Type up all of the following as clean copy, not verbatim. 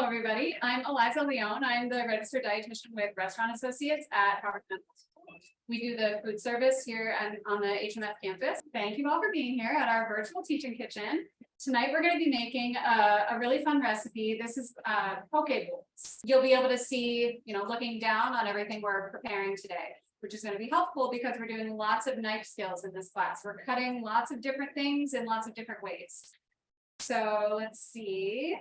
everybody. I'm Eliza Leone. I'm the registered dietitian with Restaurant Associates at Howard Medical School. We do the food service here on the HMS campus. Thank you all for being here at our virtual teaching kitchen. Tonight we're going to be making a really fun recipe. This is poke bowls. You'll be able to see, looking down on everything we're preparing today, which is going to be helpful because we're doing lots of knife skills in this class. We're cutting lots of different things in lots of different ways. So let's see.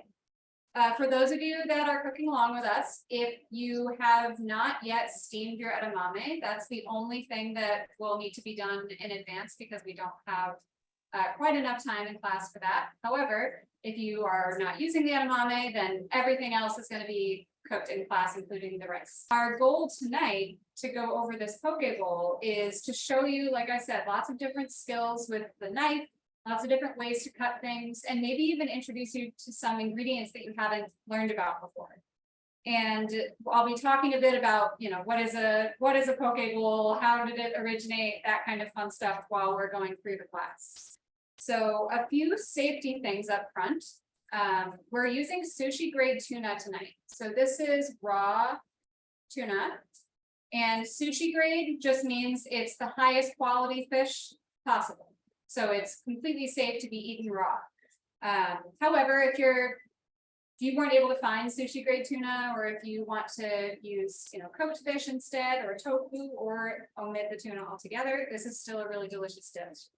For those of you that are cooking along with us, if you have not yet steamed your edamame, that's the only thing that will need to be done in advance because we don't have quite enough time in class for that. However, if you are not using the edamame, then everything else is going to be cooked in class, including the rice. Our goal tonight to go over this poke bowl is to show you, like I said, lots of different skills with the knife, lots of different ways to cut things, and maybe even introduce you to some ingredients that you haven't learned about before. And I'll be talking a bit about, what is a poke bowl, how did it originate, that kind of fun stuff while we're going through the class. So a few safety things up front. We're using sushi-grade tuna tonight. So this is raw tuna, and sushi-grade just means it's the highest quality fish possible. So it's completely safe to be eaten raw. However, if you weren't able to find sushi grade tuna, or if you want to use, cooked fish instead, or tofu, or omit the tuna altogether, this is still a really delicious dish.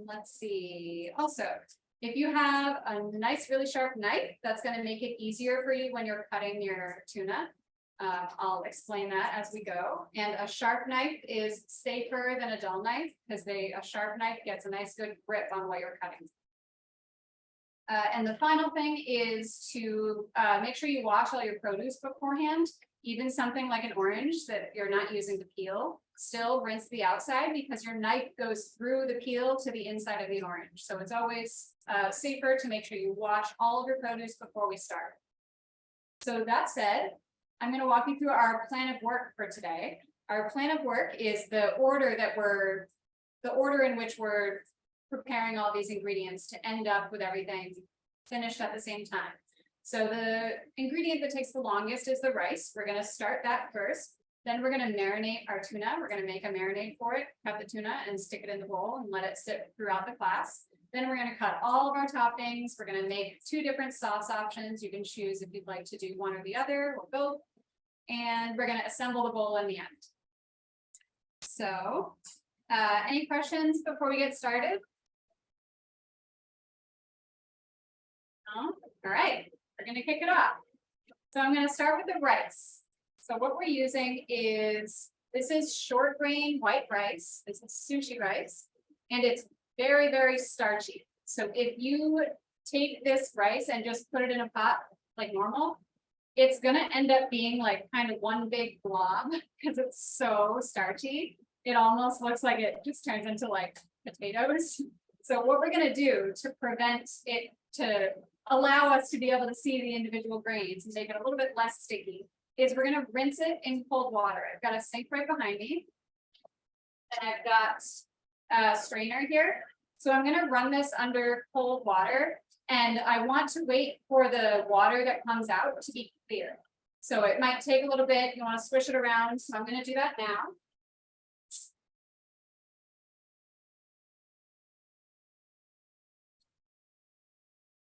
Let's see. Also, if you have a nice, really sharp knife, that's going to make it easier for you when you're cutting your tuna. I'll explain that as we go. And a sharp knife is safer than a dull knife because a sharp knife gets a nice good grip on what you're cutting. And the final thing is to make sure you wash all your produce beforehand. Even something like an orange that you're not using to peel, still rinse the outside because your knife goes through the peel to the inside of the orange. So it's always safer to make sure you wash all of your produce before we start. So that said, I'm going to walk you through our plan of work for today. Our plan of work is the order in which we're preparing all these ingredients to end up with everything finished at the same time. So the ingredient that takes the longest is the rice. We're going to start that first. Then we're going to marinate our tuna. We're going to make a marinade for it, cut the tuna and stick it in the bowl and let it sit throughout the class. Then we're going to cut all of our toppings. We're going to make 2 different sauce options. You can choose if you'd like to do one or the other or both. And we're going to assemble the bowl in the end. So, any questions before we get started? No? All right, we're going to kick it off. So I'm going to start with the rice. So what we're using is, this is short grain white rice. This is sushi rice, and it's very, very starchy. So if you take this rice and just put it in a pot like normal, it's going to end up being like kind of one big blob because it's so starchy. It almost looks like it just turns into like potatoes. So what we're going to do to prevent it, to allow us to be able to see the individual grains and make it a little bit less sticky, is we're going to rinse it in cold water. I've got a sink right behind me, and I've got a strainer here. So I'm going to run this under cold water. And I want to wait for the water that comes out to be clear. So it might take a little bit. You want to swish it around. So I'm going to do that now.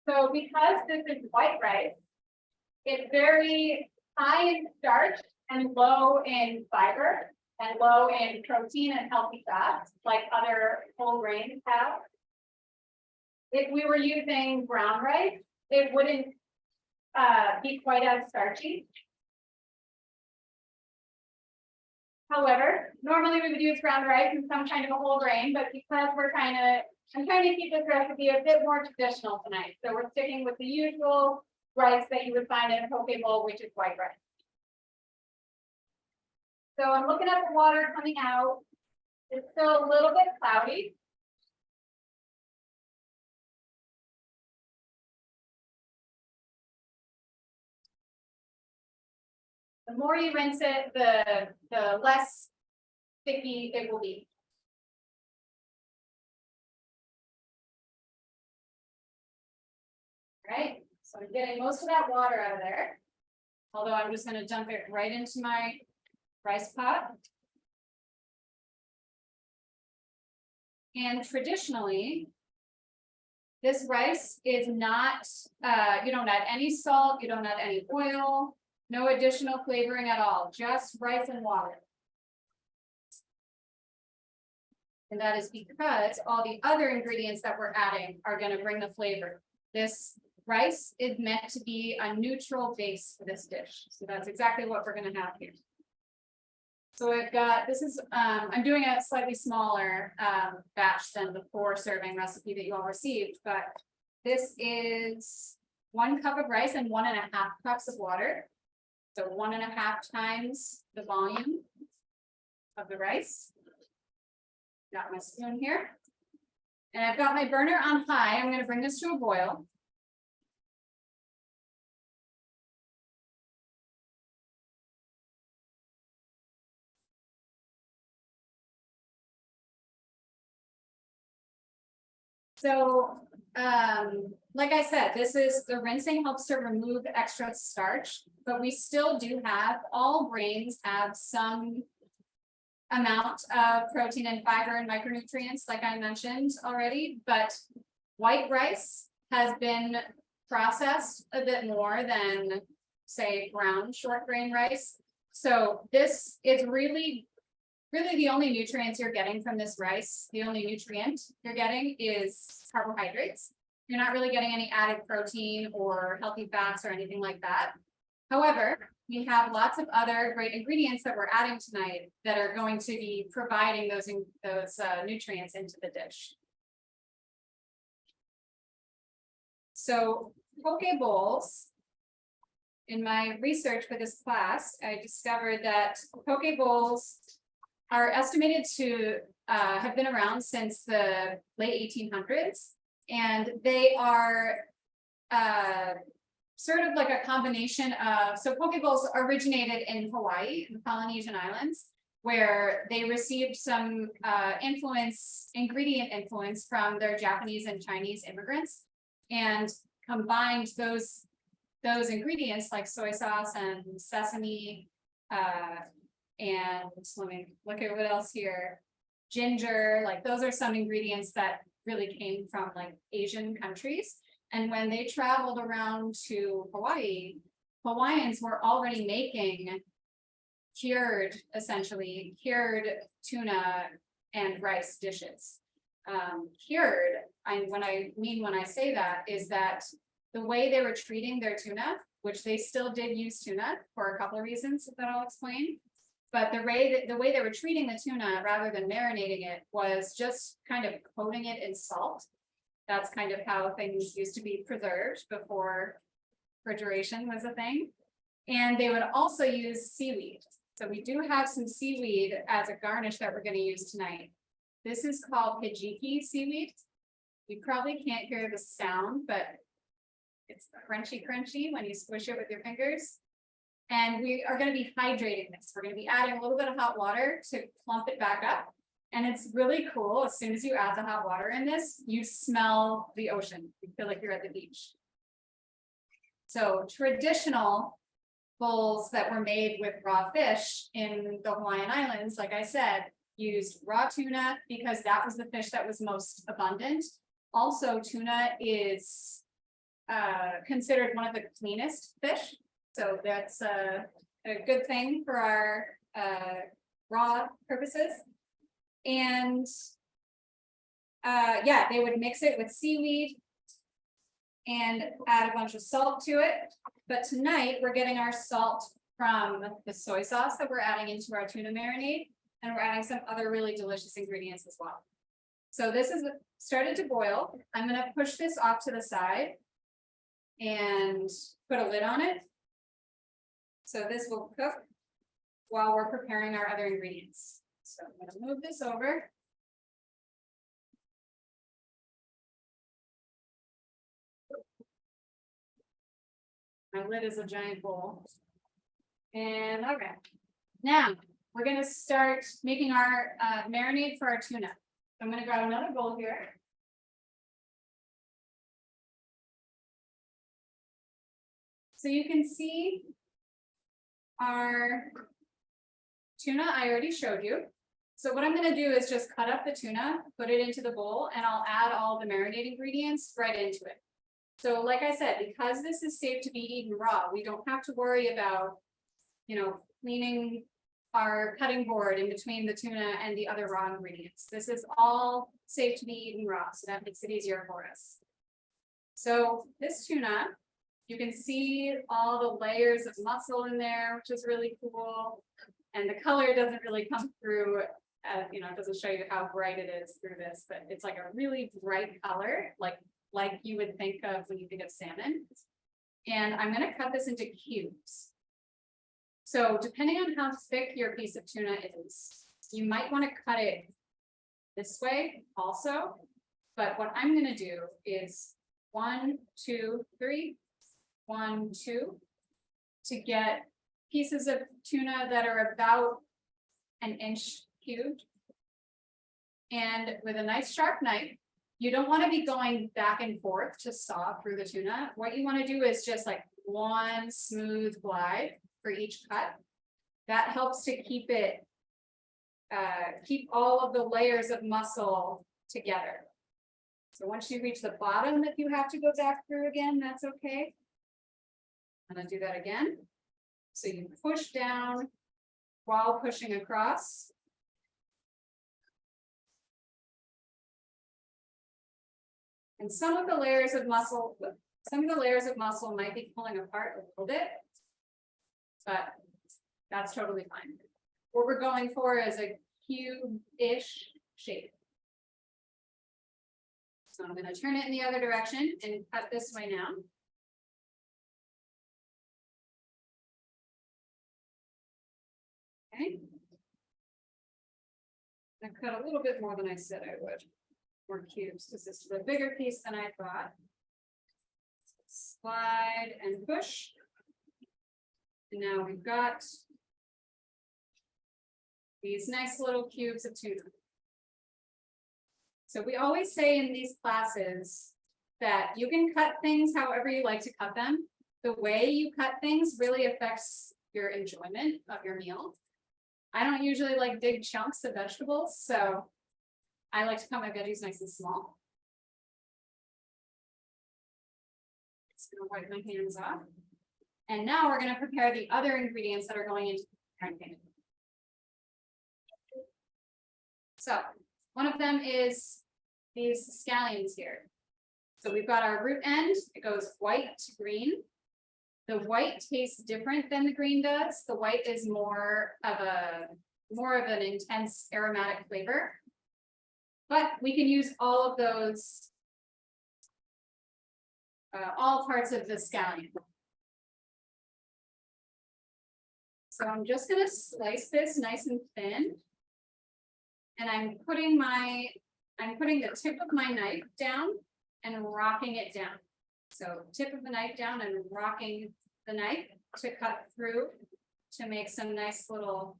So because this is white rice, it's very high in starch and low in fiber and low in protein and healthy fats, like other whole grains have. If we were using brown rice, it wouldn't be quite as starchy. However, normally we would use brown rice and some kind of a whole grain, but because I'm trying to keep this recipe a bit more traditional tonight. So we're sticking with the usual rice that you would find in a poke bowl, which is white rice. So I'm looking at the water coming out. It's still a little bit cloudy. The more you rinse it, the less sticky it will be. Right? So I'm getting most of that water out of there. Although I'm just gonna dump it right into my rice pot. And traditionally, this rice is not, you don't add any salt, you don't add any oil, no additional flavoring at all, just rice and water. And that is because all the other ingredients that we're adding are going to bring the flavor. This rice is meant to be a neutral base for this dish. So that's exactly what we're going to have here. So I've got, this is, I'm doing a slightly smaller batch than the 4-serving recipe that you all received, but this is 1 cup of rice and 1.5 cups of water. So 1.5 times the volume of the rice. Got my spoon here. And I've got my burner on high. I'm going to bring this to a boil. So, like I said, the rinsing helps to remove extra starch, but we still do have, all grains have some amount of protein and fiber and micronutrients, like I mentioned already, but white rice has been processed a bit more than, say, brown short grain rice. So this is really the only nutrients you're getting from this rice. The only nutrient you're getting is carbohydrates. You're not really getting any added protein or healthy fats or anything like that. However, we have lots of other great ingredients that we're adding tonight that are going to be providing those nutrients into the dish. So poke bowls, in my research for this class, I discovered that poke bowls are estimated to have been around since the late 1800s, and they are sort of like a combination of, so poke bowls originated in Hawaii, in the Polynesian Islands, where they received some ingredient influence from their Japanese and Chinese immigrants, and combined those ingredients like soy sauce and sesame, and let me look at what else here, ginger, like those are some ingredients that really came from like Asian countries. And when they traveled around to Hawaii, Hawaiians were already making essentially cured tuna and rice dishes. Cured, when I say that, is that the way they were treating their tuna, which they still did use tuna for a couple of reasons that I'll explain, but the way they were treating the tuna rather than marinating it was just kind of coating it in salt. That's kind of how things used to be preserved before refrigeration was a thing. And they would also use seaweed. So we do have some seaweed as a garnish that we're going to use tonight. This is called hijiki seaweed. You probably can't hear the sound, but it's crunchy when you squish it with your fingers. And we are going to be hydrating this. We're going to be adding a little bit of hot water to plump it back up. And it's really cool. As soon as you add the hot water in this, you smell the ocean. You feel like you're at the beach. So traditional bowls that were made with raw fish in the Hawaiian Islands, like I said, used raw tuna because that was the fish that was most abundant. Also, tuna is considered one of the cleanest fish. So that's a good thing for our raw purposes. And yeah, they would mix it with seaweed and add a bunch of salt to it. But tonight we're getting our salt from the soy sauce that we're adding into our tuna marinade, and we're adding some other really delicious ingredients as well. So this is started to boil. I'm going to push this off to the side and put a lid on it. So this will cook while we're preparing our other ingredients. So I'm going to move this over. My lid is a giant bowl. And okay, now we're going to start making our marinade for our tuna. So I'm going to grab another bowl here. So you can see our tuna I already showed you. So what I'm gonna do is just cut up the tuna, put it into the bowl, and I'll add all the marinade ingredients right into it. So like I said, because this is safe to be eaten raw, we don't have to worry about, cleaning our cutting board in between the tuna and the other raw ingredients. This is all safe to be eaten raw, so that makes it easier for us. So this tuna, you can see all the layers of muscle in there, which is really cool. And the color doesn't really come through, it doesn't show you how bright it is through this, but it's like a really bright color, like you would think of when you think of salmon. And I'm gonna cut this into cubes. So depending on how thick your piece of tuna is, you might want to cut it this way also. But what I'm gonna do is 1, 2, 3, 1, 2, to get pieces of tuna that are about an inch cubed. And with a nice sharp knife, you don't want to be going back and forth to saw through the tuna. What you want to do is just like one smooth glide for each cut. That helps to keep it, keep all of the layers of muscle together. So once you reach the bottom, if you have to go back through again, that's okay. I'm gonna do that again. So you push down while pushing across. And some of the layers of muscle might be pulling apart a little bit, but that's totally fine. What we're going for is a cube-ish shape. So I'm going to turn it in the other direction and cut this way now. Okay. I cut a little bit more than I said I would. More cubes, because this is a bigger piece than I thought. Slide and push. And now we've got these nice little cubes of tuna. So we always say in these classes that you can cut things however you like to cut them. The way you cut things really affects your enjoyment of your meal. I don't usually like big chunks of vegetables, so I like to cut my veggies nice and small. Just gonna wipe my hands off. And now we're gonna prepare the other ingredients that are going into the frying pan. So one of them is these scallions here. So we've got our root end, it goes white to green. The white tastes different than the green does. The white is more of an intense aromatic flavor. But we can use all of those, all parts of the scallion. So I'm just gonna slice this nice and thin. And I'm putting the tip of my knife down and rocking it down. So tip of the knife down and rocking the knife to cut through to make some nice little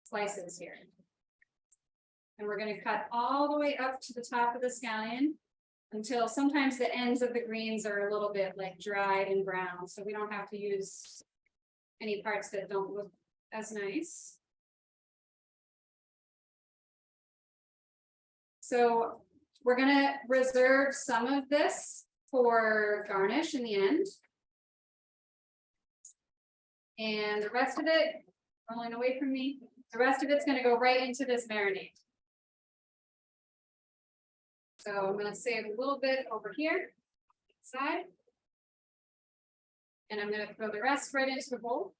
slices here. And we're going to cut all the way up to the top of the scallion until sometimes the ends of the greens are a little bit like dried and brown. So we don't have to use any parts that don't look as nice. So we're going to reserve some of this for garnish in the end. And the rest of it, rolling away from me, the rest of it's going to go right into this marinade. So I'm going to save a little bit over here, side. And I'm going to throw the rest right into the bowl.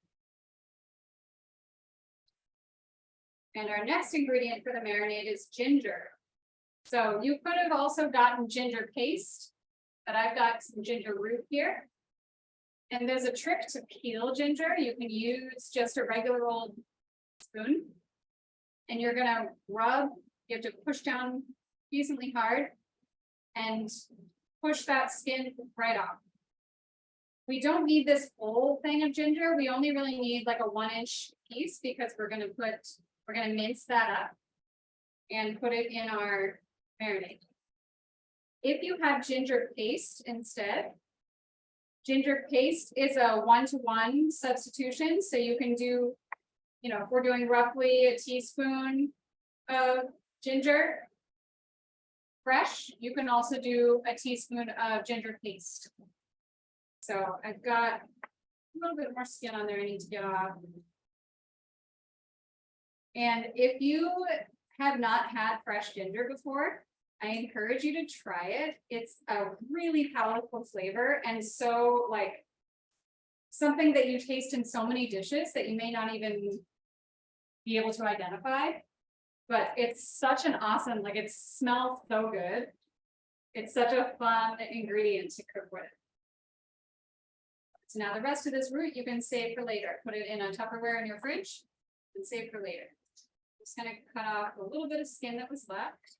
And our next ingredient for the marinade is ginger. So you could have also gotten ginger paste, but I've got some ginger root here. And there's a trick to peel ginger. You can use just a regular old spoon. And you're gonna rub, you have to push down decently hard and push that skin right off. We don't need this whole thing of ginger. We only really need like a 1-inch piece because we're gonna mince that up and put it in our marinade. If you have ginger paste instead, Ginger paste is a 1-to-1 substitution, so you can do, you know, if we're doing roughly a teaspoon of ginger fresh, you can also do a teaspoon of ginger paste. So I've got a little bit more skin on there I need to get off. And if you have not had fresh ginger before, I encourage you to try it. It's a really powerful flavor and so like something that you taste in so many dishes that you may not even be able to identify. But it's such an awesome, like it smells so good. It's such a fun ingredient to cook with. So now the rest of this root you can save for later. Put it in a Tupperware in your fridge and save for later. Just gonna cut off a little bit of skin that was left.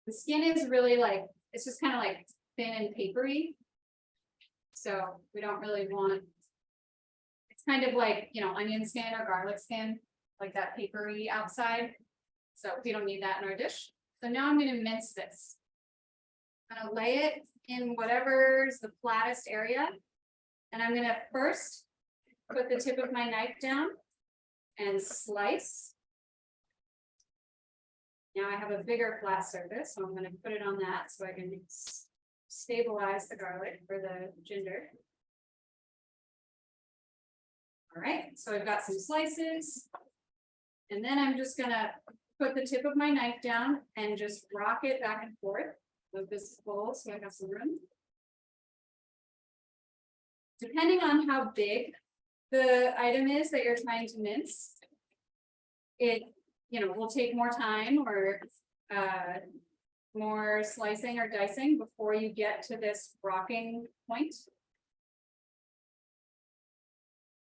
The skin is really like, it's just kind of like thin and papery. So we don't really want, it's kind of like, you know, onion skin or garlic skin, like that papery outside. So we don't need that in our dish. So now I'm going to mince this. I'm going to lay it in whatever's the flattest area. And I'm going to first put the tip of my knife down and slice. Now I have a bigger flat surface, so I'm going to put it on that so I can stabilize the garlic for the ginger. All right, so I've got some slices. And then I'm just gonna put the tip of my knife down and just rock it back and forth with this bowl so I have some room. Depending on how big the item is that you're trying to mince, it, you know, will take more time or more slicing or dicing before you get to this rocking point.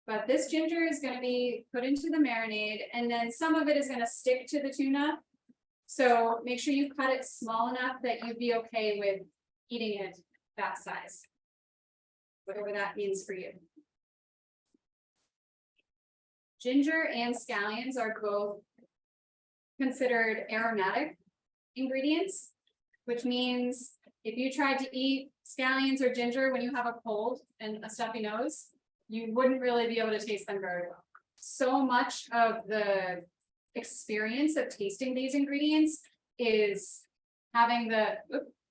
But this ginger is going to be put into the marinade and then some of it is going to stick to the tuna. So make sure you cut it small enough that you'd be okay with eating it that size, whatever that means for you. Ginger and scallions are both considered aromatic ingredients, which means if you tried to eat scallions or ginger when you have a cold and a stuffy nose, you wouldn't really be able to taste them very well. So much of the experience of tasting these ingredients is having the,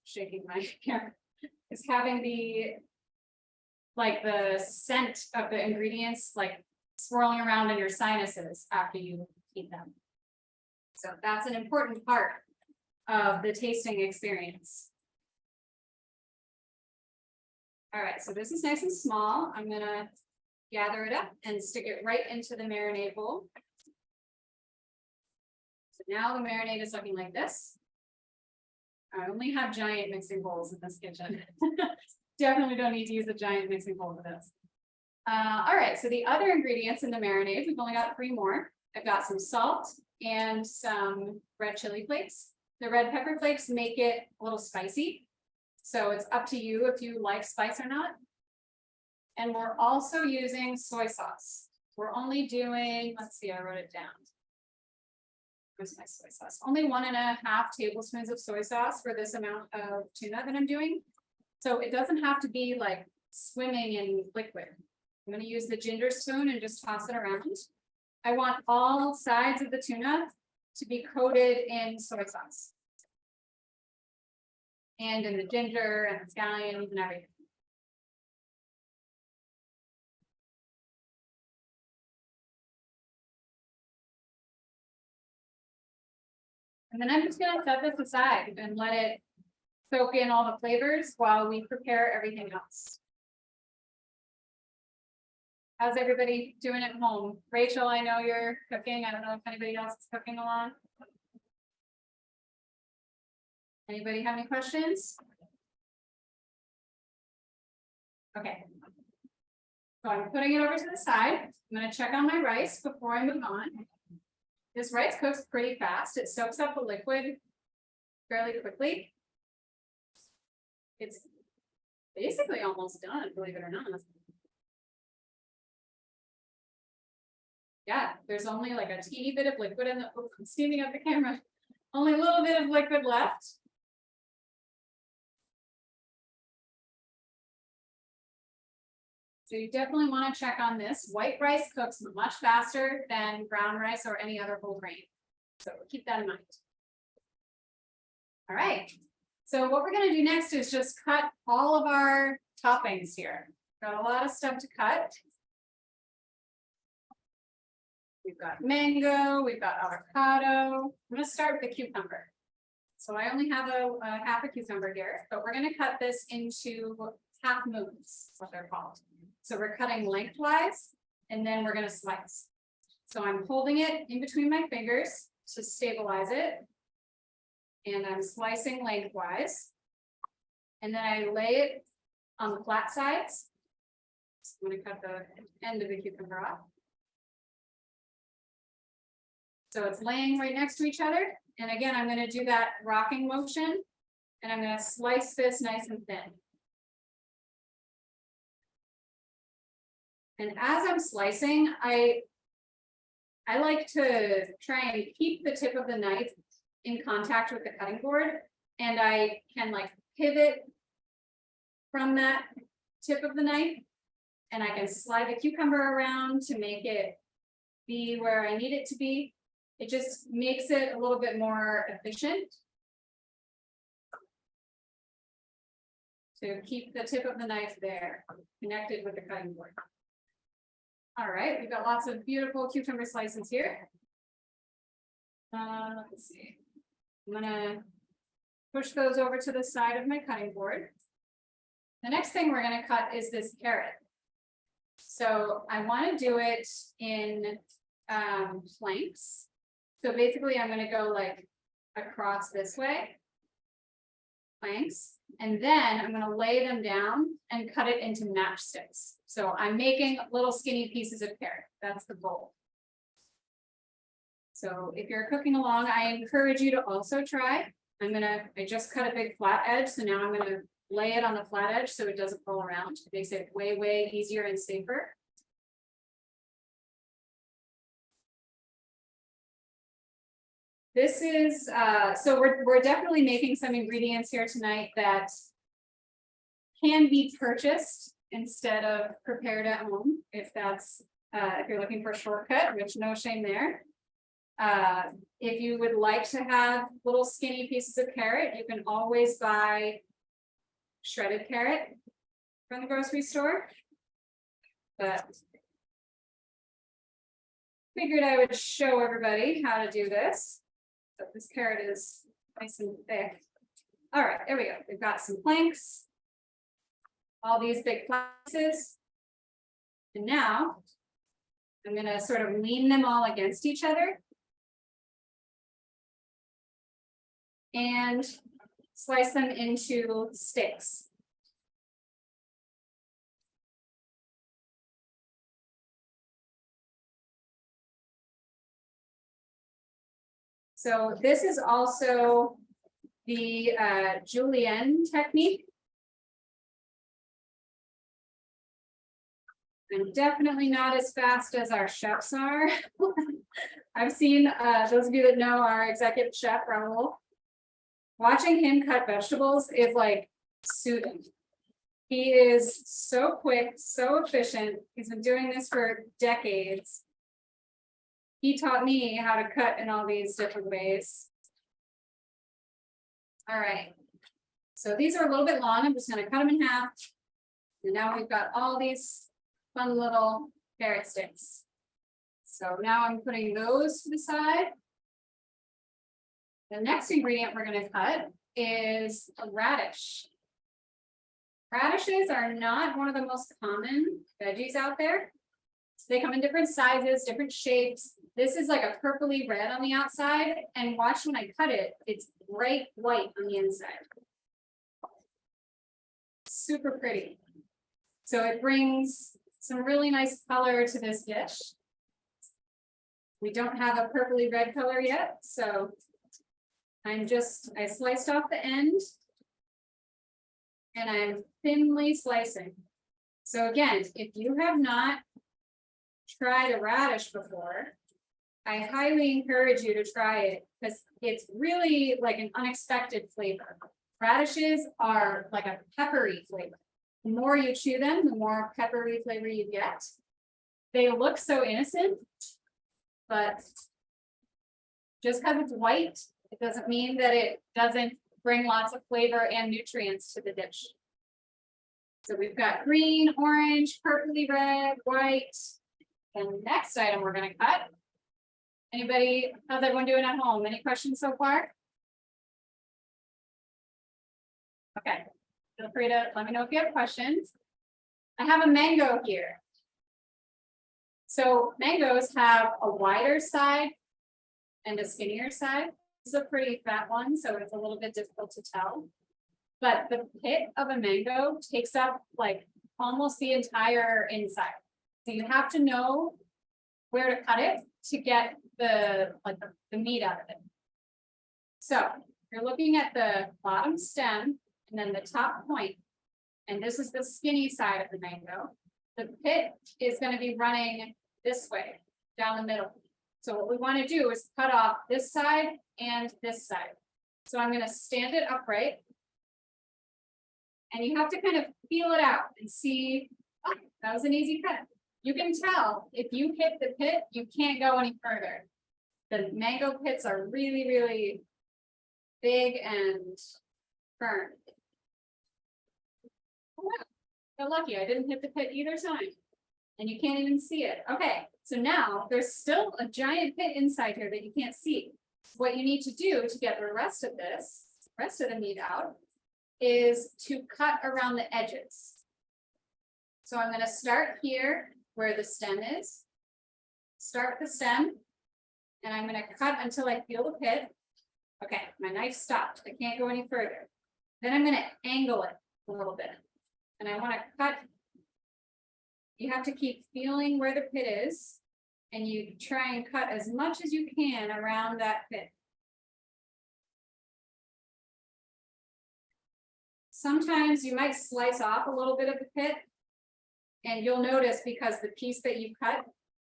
shaking my camera, is having the, like the scent of the ingredients, like swirling around in your sinuses after you eat them. So that's an important part of the tasting experience. All right, so this is nice and small. I'm gonna gather it up and stick it right into the marinade bowl. So now the marinade is looking like this. I only have giant mixing bowls in this kitchen. Definitely don't need to use a giant mixing bowl for this. All right, so the other ingredients in the marinade, we've only got 3 more. I've got some salt and some red chili flakes. The red pepper flakes make it a little spicy. So it's up to you if you like spice or not. And we're also using soy sauce. We're only doing, let's see, I wrote it down. Where's my soy sauce? Only 1.5 tablespoons of soy sauce for this amount of tuna that I'm doing. So it doesn't have to be like swimming in liquid. I'm going to use the ginger spoon and just toss it around. I want all sides of the tuna to be coated in soy sauce. And in the ginger and the scallions and everything. And then I'm just going to set this aside and let it soak in all the flavors while we prepare everything else. How's everybody doing at home? Rachel, I know you're cooking. I don't know if anybody else is cooking along. Anybody have any questions? Okay. So I'm putting it over to the side. I'm going to check on my rice before I move on. This rice cooks pretty fast. It soaks up the liquid fairly quickly. It's basically almost done, believe it or not. Yeah, there's only like a teeny bit of liquid in the, oh, I'm steaming up the camera. Only a little bit of liquid left. So you definitely want to check on this. White rice cooks much faster than brown rice or any other whole grain. So keep that in mind. All right. So what we're going to do next is just cut all of our toppings here. Got a lot of stuff to cut. We've got mango, we've got avocado. I'm going to start with the cucumber. So I only have a half a cucumber here, but we're going to cut this into half moons, what they're called. So we're cutting lengthwise, and then we're going to slice. So I'm holding it in between my fingers to stabilize it. And I'm slicing lengthwise. And then I lay it on the flat sides. So I'm going to cut the end of the cucumber off. So it's laying right next to each other. And again, I'm going to do that rocking motion. And I'm going to slice this nice and thin. And as I'm slicing, I like to try and keep the tip of the knife in contact with the cutting board, and I can like pivot from that tip of the knife, and I can slide the cucumber around to make it be where I need it to be. It just makes it a little bit more efficient to keep the tip of the knife there, connected with the cutting board. All right, we've got lots of beautiful cucumber slices here. Let's see. I'm gonna push those over to the side of my cutting board. The next thing we're gonna cut is this carrot. So I want to do it in planks. So basically I'm gonna go like across this way, planks, and then I'm gonna lay them down and cut it into matchsticks. So I'm making little skinny pieces of carrot. That's the goal. So if you're cooking along, I encourage you to also try. I just cut a big flat edge. So now I'm gonna lay it on the flat edge so it doesn't roll around. It makes it way, way easier and safer. This is, so we're definitely making some ingredients here tonight that can be purchased instead of prepared at home, if you're looking for a shortcut, which no shame there. If you would like to have little skinny pieces of carrot, you can always buy shredded carrot from the grocery store. But figured I would show everybody how to do this. So this carrot is nice and thick. All right, there we go. We've got some planks, all these big pieces. And now I'm going to sort of lean them all against each other and slice them into sticks. So this is also the julienne technique. I'm definitely not as fast as our chefs are. I've seen those of you that know our executive chef, Raul. Watching him cut vegetables is like soothing. He is so quick, so efficient. He's been doing this for decades. He taught me how to cut in all these different ways. All right. So these are a little bit long. I'm just going to cut them in half. And now we've got all these fun little carrot sticks. So now I'm putting those to the side. The next ingredient we're going to cut is a radish. Radishes are not one of the most common veggies out there. They come in different sizes, different shapes. This is like a purpley red on the outside, and watch when I cut it, it's bright white on the inside. Super pretty. So it brings some really nice color to this dish. We don't have a purpley red color yet, so I sliced off the end and I'm thinly slicing. So again, if you have not tried a radish before, I highly encourage you to try it because it's really like an unexpected flavor. Radishes are like a peppery flavor. The more you chew them, the more peppery flavor you get. They look so innocent, but just because it's white, it doesn't mean that it doesn't bring lots of flavor and nutrients to the dish. So we've got green, orange, purpley red, white. The next item we're going to cut. Anybody, how's everyone doing at home? Any questions so far? Okay, feel free to let me know if you have questions. I have a mango here. So mangoes have a wider side and a skinnier side. This is a pretty fat one, so it's a little bit difficult to tell. But the pit of a mango takes up like almost the entire inside. So you have to know where to cut it to get the meat out of it. So you're looking at the bottom stem and then the top point, and this is the skinny side of the mango. The pit is going to be running this way down the middle. So what we want to do is cut off this side and this side. So I'm going to stand it upright. And you have to kind of feel it out and see, oh, that was an easy cut. You can tell if you hit the pit, you can't go any further. The mango pits are really, really big and firm. Oh, wow. You're lucky I didn't hit the pit either time. And you can't even see it. Okay, so now there's still a giant pit inside here that you can't see. What you need to do to get the rest of the meat out, is to cut around the edges. So I'm going to start here where the stem is. Start the stem, and I'm going to cut until I feel the pit. Okay, my knife stopped. I can't go any further. Then I'm going to angle it a little bit. And I want to cut. You have to keep feeling where the pit is, and you try and cut as much as you can around that pit. Sometimes you might slice off a little bit of the pit, and you'll notice because the piece that you cut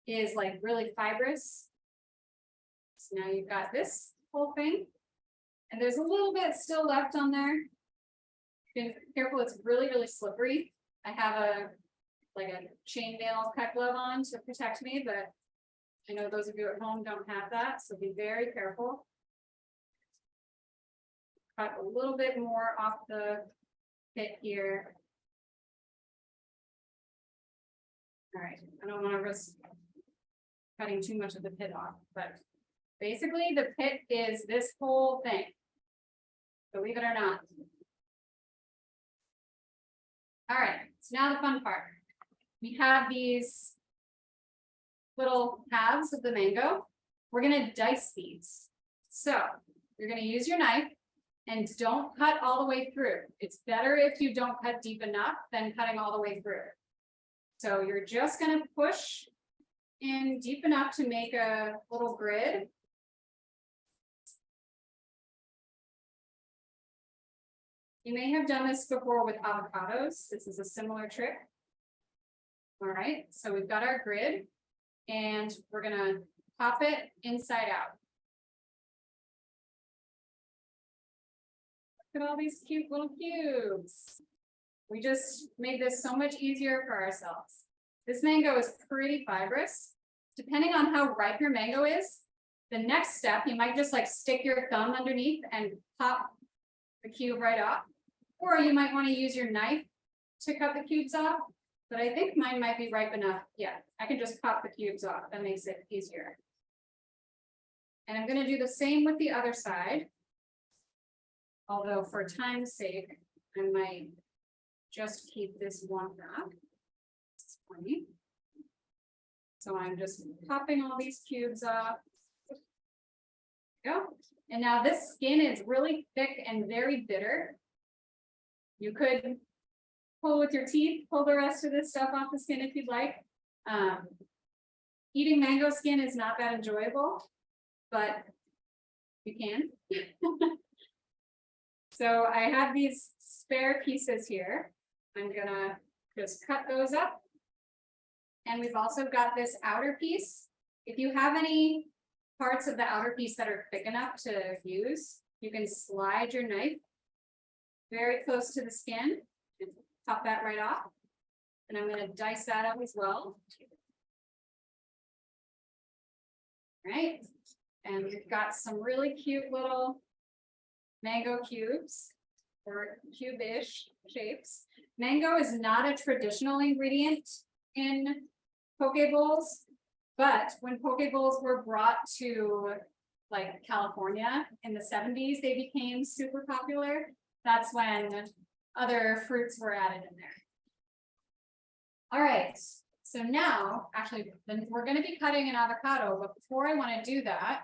is like really fibrous. So now you've got this whole thing, and there's a little bit still left on there. Be careful, it's really, really slippery. I have a chainmail cut glove on to protect me, but I know those of you at home don't have that, so be very careful. Cut a little bit more off the pit here. All right, I don't want to risk cutting too much of the pit off, but basically the pit is this whole thing, believe it or not. All right, so now the fun part. We have these little halves of the mango. We're going to dice these. So you're going to use your knife. And don't cut all the way through. It's better if you don't cut deep enough than cutting all the way through. So you're just going to push in deep enough to make a little grid. You may have done this before with avocados. This is a similar trick. All right, so we've got our grid, and we're going to pop it inside out. Look at all these cute little cubes. We just made this so much easier for ourselves. This mango is pretty fibrous. Depending on how ripe your mango is, the next step, you might just like stick your thumb underneath and pop the cube right off. Or you might want to use your knife to cut the cubes off. But I think mine might be ripe enough. Yeah, I can just pop the cubes off. That makes it easier. And I'm going to do the same with the other side. Although for time's sake, I might just keep this one back. So I'm just popping all these cubes off. There we go. And now this skin is really thick and very bitter. You could pull with your teeth, pull the rest of this stuff off the skin if you'd like. Eating mango skin is not that enjoyable, but you can. So I have these spare pieces here. I'm gonna just cut those up. And we've also got this outer piece. If you have any parts of the outer piece that are thick enough to use, you can slide your knife very close to the skin and top that right off. And I'm gonna dice that up as well. All right, and we've got some really cute little mango cubes or cube-ish shapes. Mango is not a traditional ingredient in poke bowls, but when poke bowls were brought to like California in the 70s, they became super popular. That's when other fruits were added in there. All right, so now actually then we're going to be cutting an avocado, but before I want to do that,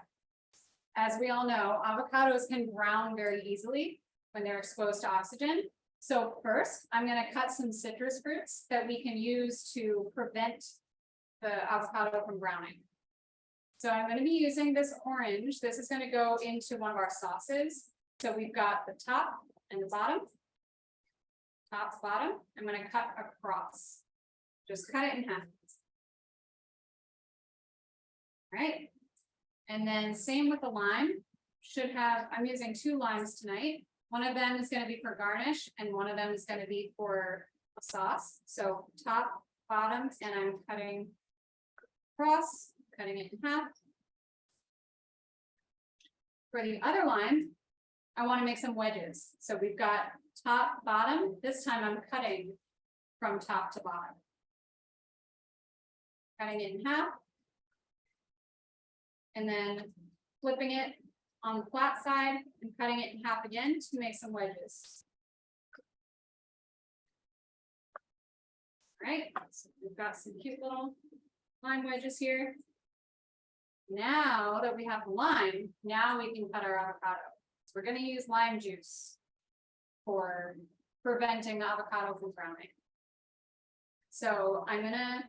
as we all know, avocados can brown very easily when they're exposed to oxygen. So first, I'm going to cut some citrus fruits that we can use to prevent the avocado from browning. So I'm going to be using this orange. This is going to go into one of our sauces. So we've got the top and the bottom. Top, bottom. I'm going to cut across. Just cut it in half. All right. And then same with the lime. Should have, I'm using 2 limes tonight. One of them is going to be for garnish and one of them is going to be for a sauce. So top, bottom, and I'm cutting across, cutting it in half. For the other lime, I want to make some wedges. So we've got top, bottom. This time I'm cutting from top to bottom. Cutting it in half. And then flipping it on the flat side and cutting it in half again to make some wedges. All right, so we've got some cute little lime wedges here. Now that we have the lime, now we can cut our avocado. So we're going to use lime juice for preventing the avocado from browning. So I'm going to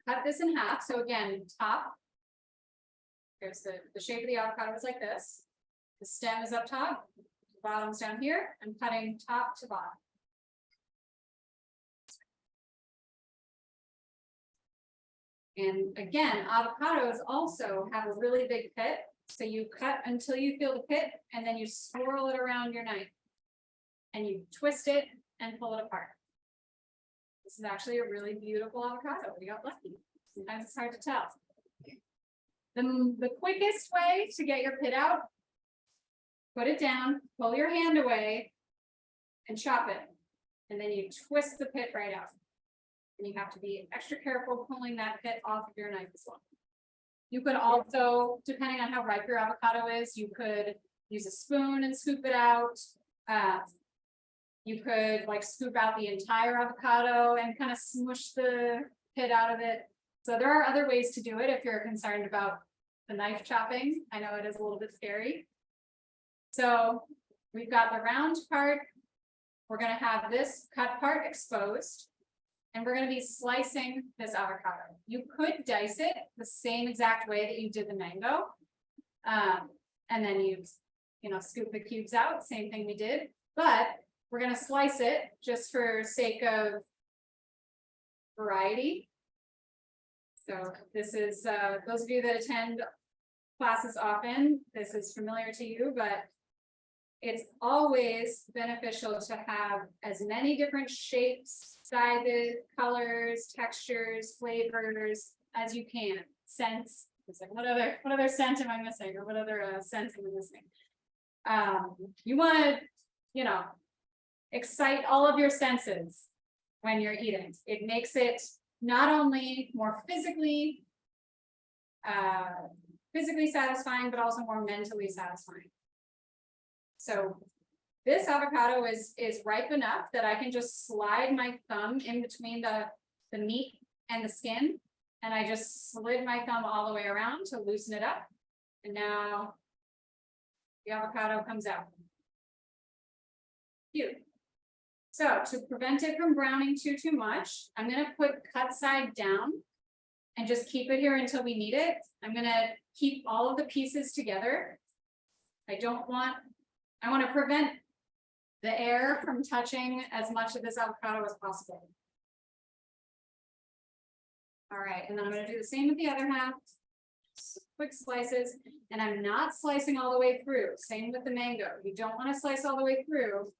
cut this in half. So again, top, here's the shape of the avocado is like this. The stem is up top, the bottom's down here. I'm cutting top to bottom. And again, avocados also have a really big pit. So you cut until you feel the pit and then you swirl it around your knife and you twist it and pull it apart. This is actually a really beautiful avocado. We got lucky. Sometimes it's hard to tell. The quickest way to get your pit out, put it down, pull your hand away, and chop it. And then you twist the pit right out. And you have to be extra careful pulling that pit off of your knife as well. You could also, depending on how ripe your avocado is, you could use a spoon and scoop it out. You could like scoop out the entire avocado and kind of smush the pit out of it. So there are other ways to do it if you're concerned about the knife chopping. I know it is a little bit scary. So we've got the round part. We're going to have this cut part exposed. And we're going to be slicing this avocado. You could dice it the same exact way that you did the mango. And then you scoop the cubes out, same thing we did. But we're going to slice it just for sake of variety. So this is, those of you that attend classes often, this is familiar to you, but it's always beneficial to have as many different shapes, sizes, colors, textures, flavors as you can. Scents. It's like, what other scent am I missing, or what other scents am I missing? You want to, excite all of your senses when you're eating. It makes it not only more physically satisfying, but also more mentally satisfying. So this avocado is ripe enough that I can just slide my thumb in between the meat and the skin. And I just slid my thumb all the way around to loosen it up. And now the avocado comes out. Cute. So to prevent it from browning too much, I'm going to put cut side down and just keep it here until we need it. I'm going to keep all of the pieces together. I want to prevent the air from touching as much of this avocado as possible. All right, and then I'm going to do the same with the other half. Quick slices, and I'm not slicing all the way through. Same with the mango. You don't want to slice all the way through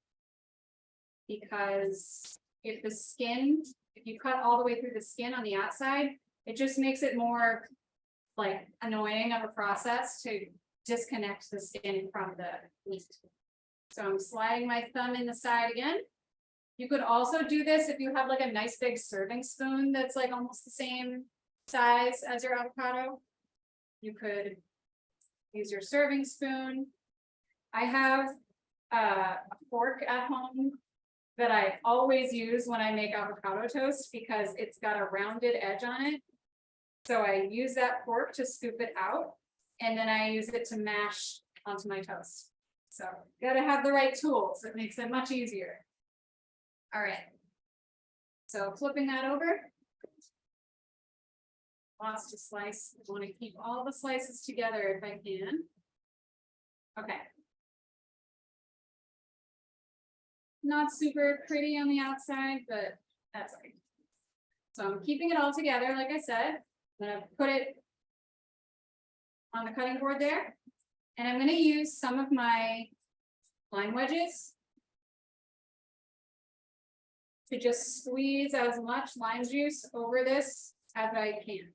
because if the skin, if you cut all the way through the skin on the outside, it just makes it more like annoying of a process to disconnect the skin from the meat. So I'm sliding my thumb in the side again. You could also do this if you have like a nice big serving spoon that's like almost the same size as your avocado. You could use your serving spoon. I have a fork at home that I always use when I make avocado toast because it's got a rounded edge on it. So I use that fork to scoop it out, and then I use it to mash onto my toast. So you gotta have the right tools. It makes it much easier. All right. So flipping that over. Lots to slice. I want to keep all the slices together if I can. Okay. Not super pretty on the outside, but that's right. So I'm keeping it all together, like I said. I'm gonna put it on the cutting board there. And I'm gonna use some of my lime wedges to just squeeze as much lime juice over this as I can.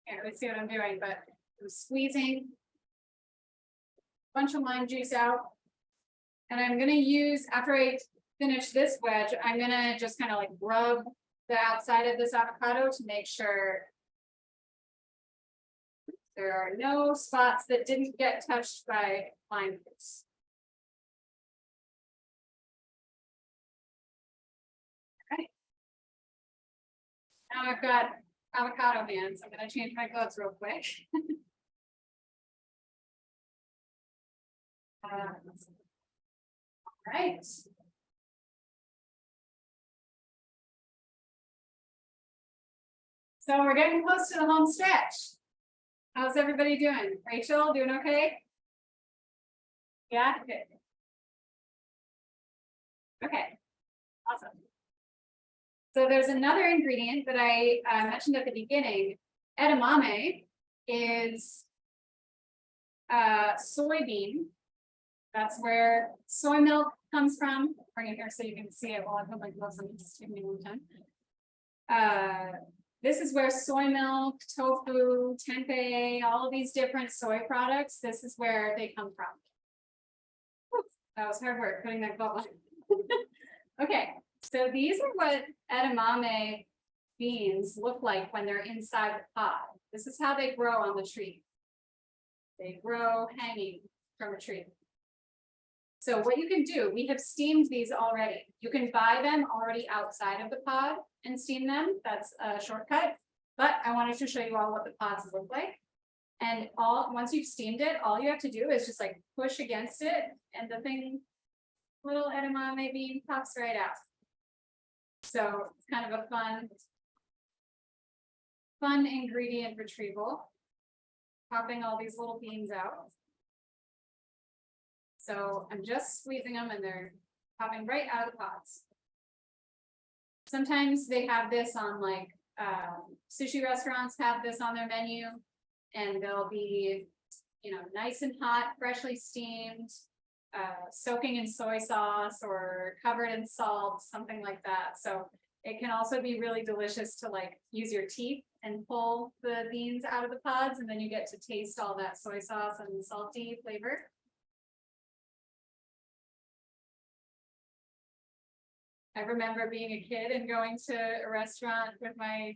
Can't really see what I'm doing, but I'm squeezing a bunch of lime juice out. And I'm gonna use, after I finish this wedge, I'm gonna just kind of like rub the outside of this avocado to make sure there are no spots that didn't get touched by lime juice. Okay. Now I've got avocado hands. I'm gonna change my gloves real quick. All right. So we're getting close to the home stretch. How's everybody doing? Rachel, doing okay? Yeah, good. Okay, awesome. So there's another ingredient that I mentioned at the beginning. Edamame is soybean. That's where soy milk comes from. Bring it here so you can see it while I put my gloves on. It's taking me a long time. This is where soy milk, tofu, tempeh, all of these different soy products, this is where they come from. Whew, that was hard work putting that glove on. Okay, so these are what edamame beans look like when they're inside the pod. This is how they grow on the tree. They grow hanging from a tree. So what you can do, we have steamed these already. You can buy them already outside of the pod and steam them. That's a shortcut. But I wanted to show you all what the pods look like. And once you've steamed it, all you have to do is just like push against it and the thing, little edamame bean pops right out. So it's kind of a fun ingredient retrieval. Popping all these little beans out. So I'm just squeezing them and they're popping right out of the pods. Sometimes they have this on like sushi restaurants have this on their menu, and they'll be, you know, nice and hot, freshly steamed, soaking in soy sauce or covered in salt, something like that. So it can also be really delicious to like use your teeth and pull the beans out of the pods, and then you get to taste all that soy sauce and salty flavor. I remember being a kid and going to a restaurant with my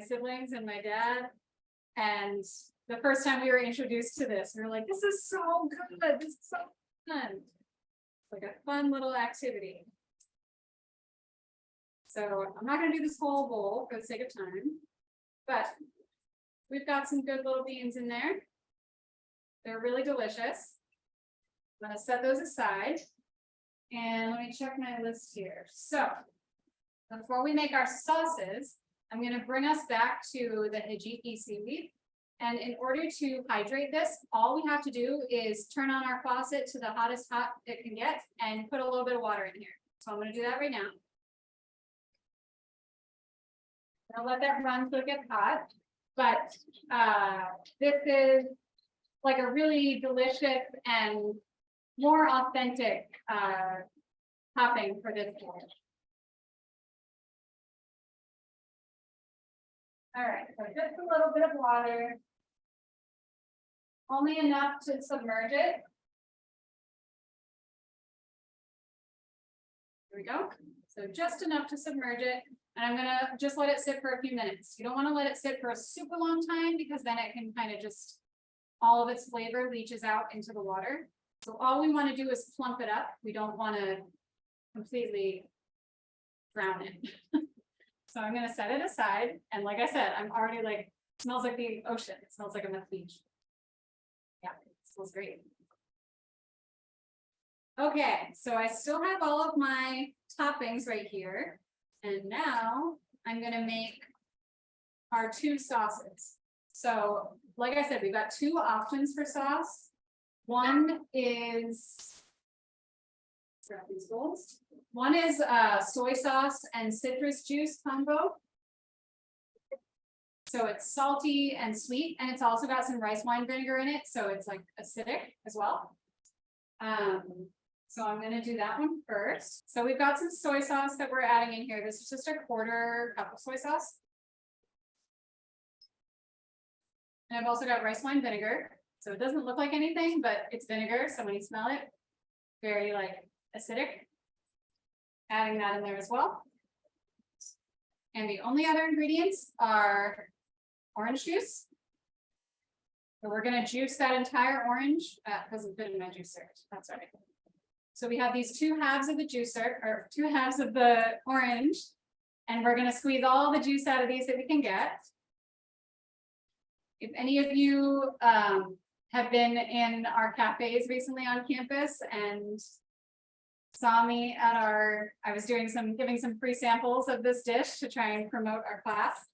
siblings and my dad. And the first time we were introduced to this, we were like, this is so good. This is so fun. It's like a fun little activity. So I'm not going to do this whole bowl for the sake of time, but we've got some good little beans in there. They're really delicious. I'm going to set those aside. And let me check my list here. So before we make our sauces, I'm going to bring us back to the hijiki seaweed. And in order to hydrate this, all we have to do is turn on our faucet to the hottest hot it can get and put a little bit of water in here. So I'm going to do that right now. I'll let that run so it gets hot. But this is like a really delicious and more authentic topping for this dish. All right, so just a little bit of water. Only enough to submerge it. Here we go. So just enough to submerge it. And I'm gonna just let it sit for a few minutes. You don't want to let it sit for a super long time because then it can kind of just, all of its flavor leaches out into the water. So all we want to do is plump it up. We don't want to completely drown it. So I'm gonna set it aside. And like I said, I'm already like, it smells like the ocean. It smells like I'm at the beach. Yeah, it smells great. Okay, so I still have all of my toppings right here. And now I'm gonna make our two sauces. So like I said, we've got two options for sauce. One is, grab these bowls. One is soy sauce and citrus juice combo. So it's salty and sweet, and it's also got some rice wine vinegar in it, so it's like acidic as well. So I'm gonna do that one first. So we've got some soy sauce that we're adding in here. This is just a 1/4 cup of soy sauce. And I've also got rice wine vinegar. So it doesn't look like anything, but it's vinegar. So when you smell it, very like acidic. Adding that in there as well. And the only other ingredients are orange juice. So we're gonna juice that entire orange. That doesn't fit in my juicer. That's all right. So we have these 2 halves of the juicer, or 2 halves of the orange, and we're gonna squeeze all the juice out of these that we can get. If any of you have been in our cafes recently on campus and saw me at I was giving some free samples of this dish to try and promote our class,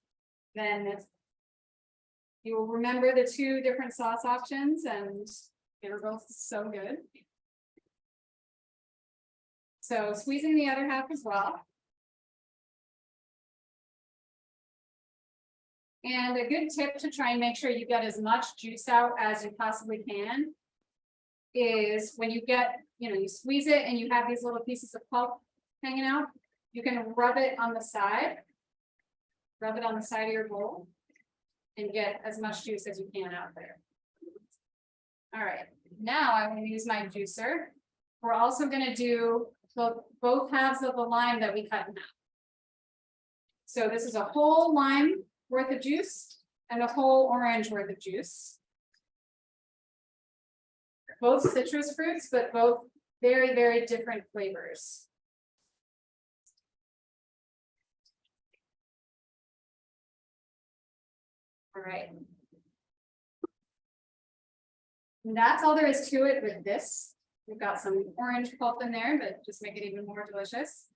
then you will remember the 2 different sauce options, and they were both so good. So squeezing the other half as well. And a good tip to try and make sure you get as much juice out as you possibly can is when you get, you squeeze it and you have these little pieces of pulp hanging out, you can rub it on the side. Rub it on the side of your bowl and get as much juice as you can out there. All right, now I'm going to use my juicer. We're also going to do both halves of the lime that we cut in half. So this is a whole lime worth of juice and a whole orange worth of juice. Both citrus fruits, but both very, very different flavors. All right. And that's all there is to it with this. We've got some orange pulp in there, but just make it even more delicious.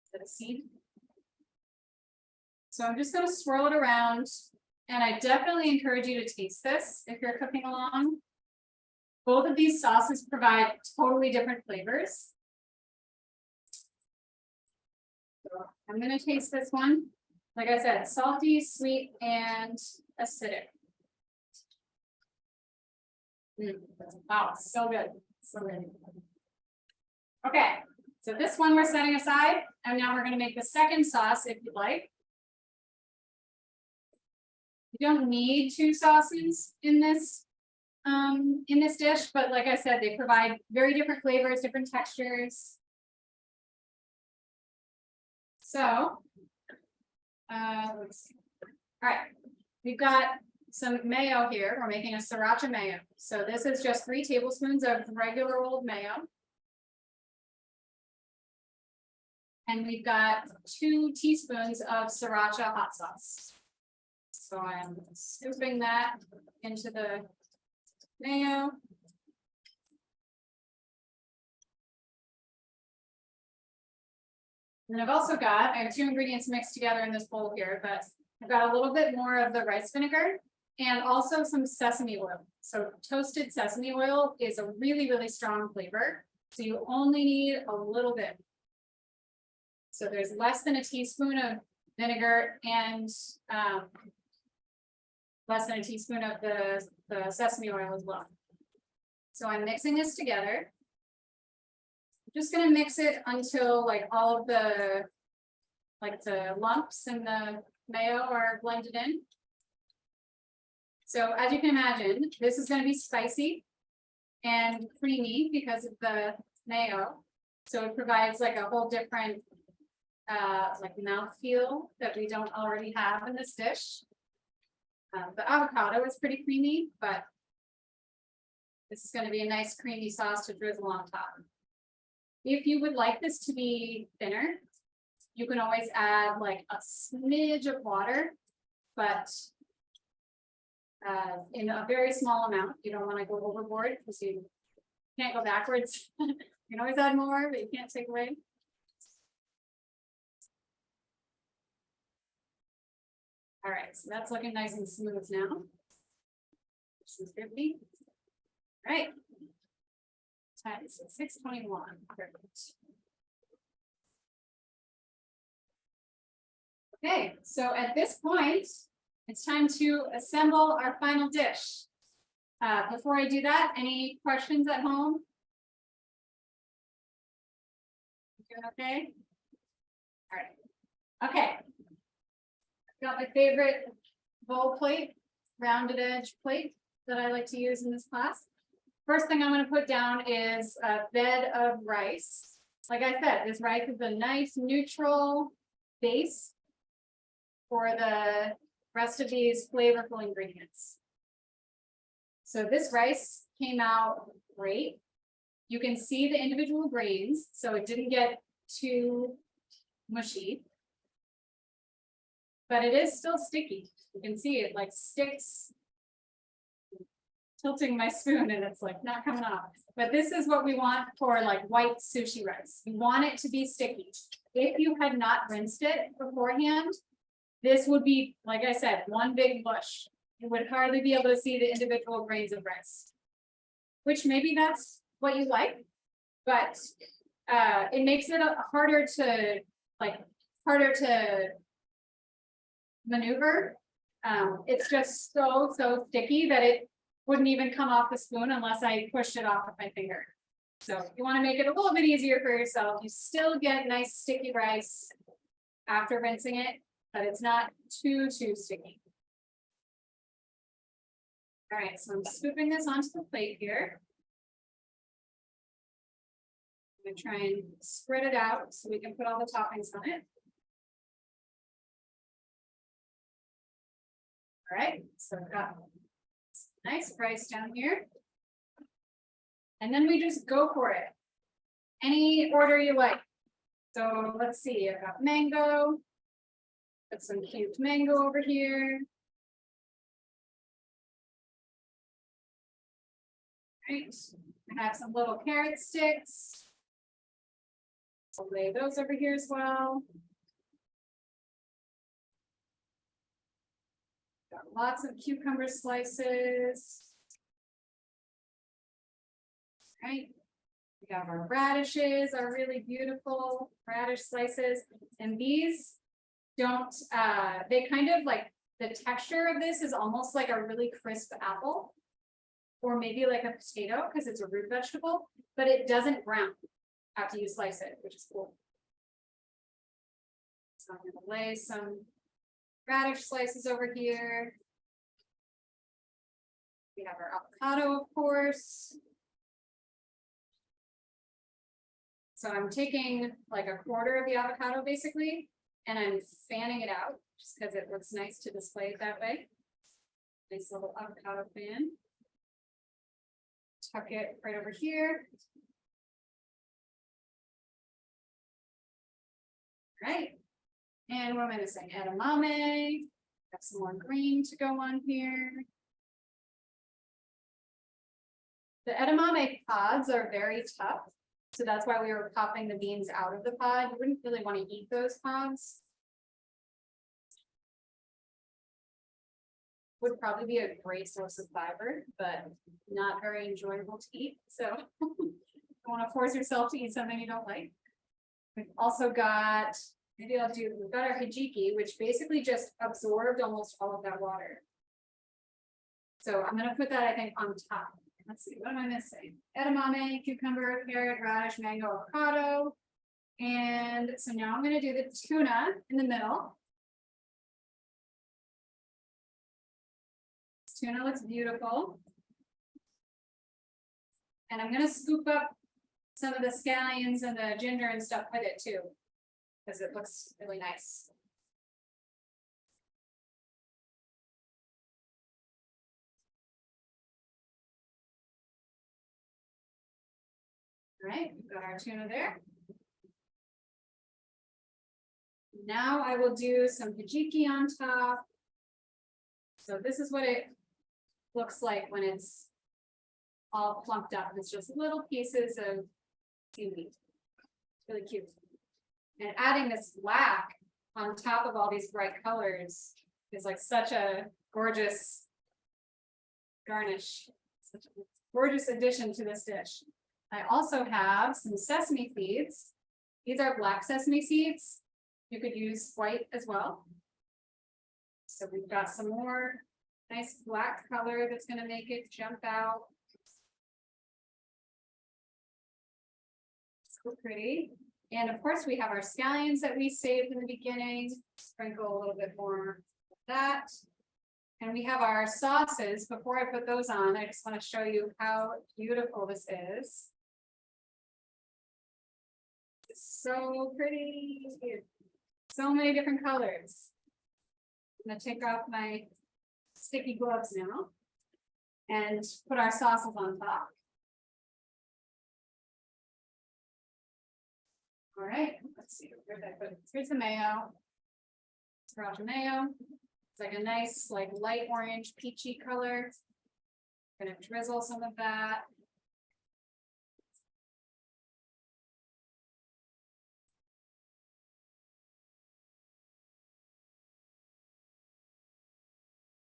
Instead of seed. So I'm just going to swirl it around, and I definitely encourage you to taste this if you're cooking along. Both of these sauces provide totally different flavors. So I'm going to taste this one. Like I said, salty, sweet, and acidic. Wow, so good. So good. Okay, so this one we're setting aside, and now we're going to make the second sauce if you'd like. You don't need 2 sauces in this dish, but like I said, they provide very different flavors, different textures. So, let's see. All right, we've got some mayo here. We're making a sriracha mayo. So this is just 3 tablespoons of regular old mayo. And we've got 2 teaspoons of sriracha hot sauce. So I'm scooping that into the mayo. And I've also got, I have 2 ingredients mixed together in this bowl here, but I've got a little bit more of the rice vinegar and also some sesame oil. So toasted sesame oil is a really, really strong flavor. So you only need a little bit. So there's less than a teaspoon of vinegar and less than a teaspoon of the sesame oil as well. So I'm mixing this together. I'm just gonna mix it until like all of the lumps and the mayo are blended in. So as you can imagine, this is gonna be spicy and creamy because of the mayo. So it provides like a whole different like mouthfeel that we don't already have in this dish. The avocado is pretty creamy, but this is going to be a nice creamy sauce to drizzle on top. If you would like this to be thinner, you can always add like a smidge of water, but in a very small amount. You don't want to go overboard because you can't go backwards. You can always add more, but you can't take away. All right, so that's looking nice and smooth now. This is 50. All right. Time is 6:21. Perfect. Okay, so at this point, it's time to assemble our final dish. Before I do that, any questions at home? Doing okay? All right. Okay. Got my favorite bowl plate, rounded edge plate that I like to use in this class. First thing I'm going to put down is a bed of rice. Like I said, this rice is a nice neutral base for the rest of these flavorful ingredients. So this rice came out great. You can see the individual grains, so it didn't get too mushy. But it is still sticky. You can see it like sticks. Tilting my spoon and it's like not coming off. But this is what we want for like white sushi rice. We want it to be sticky. If you had not rinsed it beforehand, this would be, like I said, one big mush. You would hardly be able to see the individual grains of rice, which maybe that's what you like, but it makes it harder to maneuver. It's just so sticky that it wouldn't even come off the spoon unless I pushed it off with my finger. So if you want to make it a little bit easier for yourself, you still get nice sticky rice after rinsing it, but it's not too sticky. All right, so I'm scooping this onto the plate here. I'm going to try and spread it out so we can put all the toppings on it. All right, so I've got nice rice down here. And then we just go for it. Any order you like. So let's see, I've got mango. Got some cubed mango over here. Right, I have some little carrot sticks. I'll lay those over here as well. Got lots of cucumber slices. Right. We have our radishes, our really beautiful radish slices. And these don't, they kind of like, the texture of this is almost like a really crisp apple. Or maybe like a potato because it's a root vegetable, but it doesn't brown after you slice it, which is cool. So I'm gonna lay some radish slices over here. We have our avocado, of course. So I'm taking like a quarter of the avocado basically, and I'm fanning it out just because it looks nice to display it that way. Nice little avocado fan. Tuck it right over here. All right. And what am I missing? Edamame. Got some more green to go on here. The edamame pods are very tough. So that's why we were popping the beans out of the pod. You wouldn't really want to eat those pods. Would probably be a great source of fiber, but not very enjoyable to eat. So don't want to force yourself to eat something you don't like. We've also got, we've got our hijiki, which basically just absorbed almost all of that water. So I'm going to put that, I think, on top. let's see, what am I missing? Edamame, cucumber, carrot, radish, mango, avocado. And so now I'm gonna do the tuna in the middle. This tuna looks beautiful. And I'm gonna scoop up some of the scallions and the ginger and stuff with it too, because it looks really nice. All right, we've got our tuna there. Now I will do some hijiki on top. So this is what it looks like when it's all plumped up. It's just little pieces of seaweed. It's really cute. And adding this black on top of all these bright colors is like such a gorgeous garnish, such a gorgeous addition to this dish. I also have some sesame seeds. These are black sesame seeds. You could use white as well. So we've got some more nice black color that's going to make it jump out. So pretty. And of course, we have our scallions that we saved in the beginning. Sprinkle a little bit more of that. And we have our sauces. Before I put those on, I just want to show you how beautiful this is. It's so pretty. So many different colors. I'm going to take off my sticky gloves now and put our sauces on top. All right, let's see, where did I put it? Here's the mayo, sriracha mayo. It's like a nice, like light orange, peachy color. I'm gonna drizzle some of that.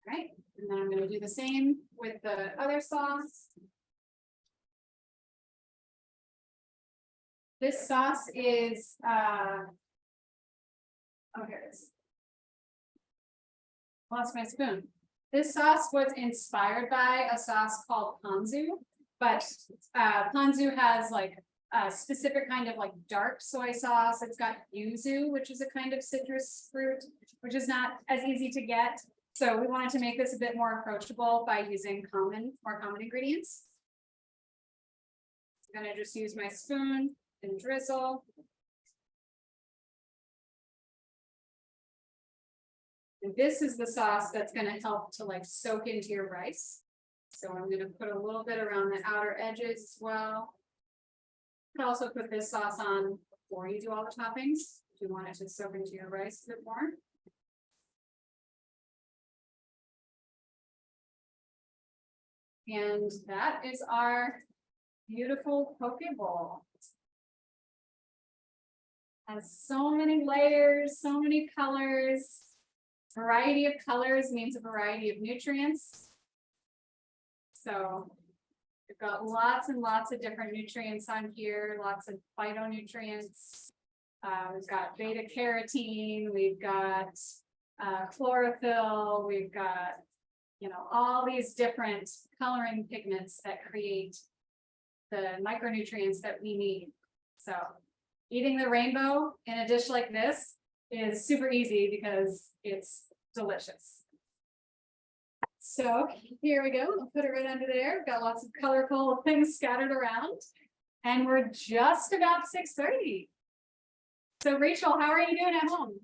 All right, and then I'm gonna do the same with the other sauce. This sauce is, oh, here it is. Lost my spoon. This sauce was inspired by a sauce called ponzu, but ponzu has like a specific kind of like dark soy sauce. It's got yuzu, which is a kind of citrus fruit, which is not as easy to get. So we wanted to make this a bit more approachable by using more common ingredients. I'm gonna just use my spoon and drizzle. And this is the sauce that's going to help to like soak into your rice. So I'm going to put a little bit around the outer edges as well. You can also put this sauce on before you do all the toppings if you want it to soak into your rice a bit more. And that is our beautiful poke bowl. Has so many layers, so many colors. Variety of colors means a variety of nutrients. So we've got lots and lots of different nutrients on here, lots of phytonutrients. We've got beta carotene, we've got chlorophyll, we've got, you know, all these different coloring pigments that create the micronutrients that we need. So eating the rainbow in a dish like this is super easy because it's delicious. So here we go. I'll put it right under there. We've got lots of colorful things scattered around. And we're just about 6:30. So Rachel, how are you doing at home?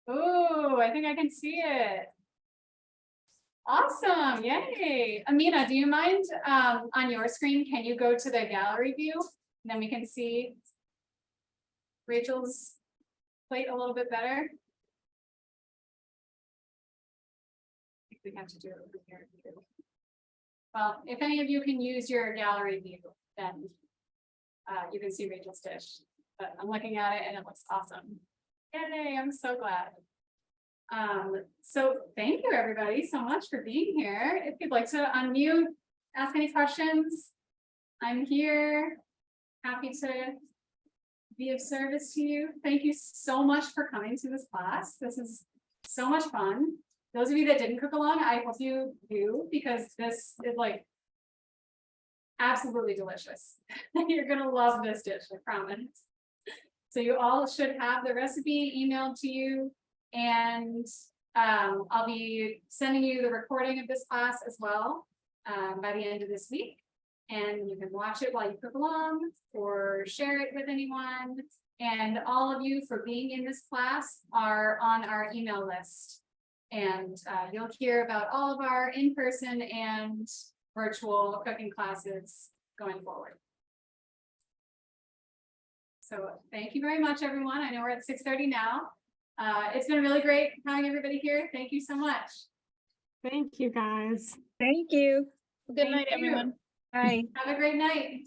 Oh, I think I can see it. Awesome, yay. Amina, do you mind on your screen, can you go to the gallery view? And then we can see Rachel's plate a little bit better. I think we have to do it over here too. Well, if any of you can use your gallery view, then you can see Rachel's dish. But I'm looking at it and it looks awesome. Yay, I'm so glad. So thank you everybody so much for being here. If you'd like to unmute, ask any questions, I'm here, happy to be of service to you. Thank you so much for coming to this class. This is so much fun. those of you that didn't cook along, I hope you do, because this is like absolutely delicious. You're gonna love this dish, I promise. So you all should have the recipe emailed to you, and I'll be sending you the recording of this class as well by the end of this week. And you can watch it while you cook along or share it with anyone. And all of you for being in this class are on our email list. And you'll hear about all of our in-person and virtual cooking classes going forward. So thank you very much, everyone. I know we're at 6:30 now. It's been really great having everybody here. Thank you so much. Thank you, guys. Thank you. Good Thank night, you. everyone. Bye. Have a great night.